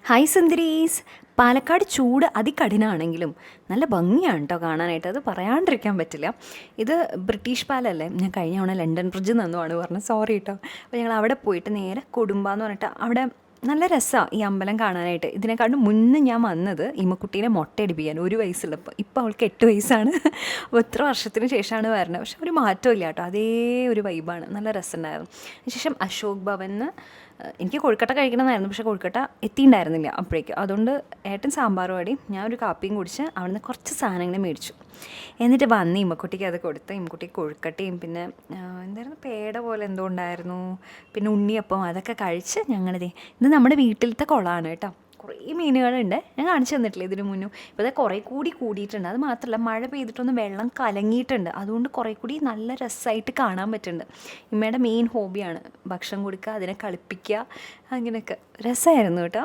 Hi സുന്ദരീസ്. Palakkad ചൂട് അതികഠിനമാണെങ്കിലും നല്ല ഭംഗിയാണ് കേട്ടോ കാണാനായിട്ട്. അത് പറയാണ്ടിരിക്കാൻ പറ്റില്ല. ഇത് ബ്രിട്ടീഷ് പാലല്ലേ, ഞാൻ കഴിഞ്ഞ തവണ ലണ്ടൻ ബ്രിഡ്ജിൽ നിന്നുമാണ് പറഞ്ഞത്, സോറി കേട്ടോ. അപ്പോൾ ഞങ്ങൾ അവിടെ പോയിട്ട് നേരെ കൊടുമ്പ എന്ന് പറഞ്ഞിട്ട് അവിടെ നല്ല രസമാണ് ഈ അമ്പലം കാണാനായിട്ട്. ഇതിനെക്കാട്ടും മുന്നേ ഞാൻ വന്നത് ഇമ്മക്കുട്ടീനെ മുട്ടയടിപ്പിക്കാൻ 1 വയസ്സുള്ളപ്പോൾ. ഇപ്പോൾ അവൾക്ക് 8 വയസ്സാണ്. അപ്പോൾ ഇത്ര വർഷത്തിന് ശേഷമാണ് വരുന്നത്. പക്ഷെ ഒരു മാറ്റമില്ല കേട്ടോ, അതേ ഒരു വൈബാണ്. നല്ല രസമുണ്ടായിരുന്നു. അതിനുശേഷം അശോക് ഭവനിൽ എനിക്ക് കൊഴുക്കട്ട കഴിക്കണമെന്നായിരുന്നു, പക്ഷേ കൊഴുക്കട്ട എത്തിയിട്ടുണ്ടായിരുന്നില്ല അപ്പോഴേക്കും. അതുകൊണ്ട് ഏട്ടൻ സാമ്പാർ വടി, ഞാൻ ഒരു കാപ്പിയും കുടിച്ച് അവിടുന്ന് കുറച്ച് സാധനങ്ങൾ മേടിച്ചു. എന്നിട്ട് വന്ന് ഇമ്മക്കുട്ടിക്ക് അത് കൊടുത്ത്, ഇമ്മക്കുട്ടി കൊഴുക്കട്ടയും പിന്നെ എന്തായിരുന്നു പേട പോലെ എന്തോ ഉണ്ടായിരുന്നു, പിന്നെ ഉണ്ണിയപ്പം, അതൊക്കെ കഴിച്ച് ഞങ്ങളിതേ. ഇത് നമ്മുടെ വീട്ടിലത്തെ കുളമാണ് കേട്ടോ. കുറേ മീനുകളുണ്ട്, ഞാൻ കാണിച്ചു തന്നിട്ടില്ല ഇതിന് മുന്നും. ഇപ്പോൾ അത് കുറേ കൂടി കൂടിയിട്ടുണ്ട്. അത് മാത്രമല്ല മഴ പെയ്തിട്ടൊന്ന് വെള്ളം കലങ്ങിയിട്ടുണ്ട്. അതുകൊണ്ട് കുറേ കൂടി നല്ല രസമായിട്ട് കാണാൻ പറ്റുന്നുണ്ട്. ഇമ്മയുടെ മെയിൻ ഹോബിയാണ് ഭക്ഷണം കൊടുക്കുക, അതിനെ കളിപ്പിക്കുക, അങ്ങനെയൊക്കെ രസമായിരുന്നു കേട്ടോ.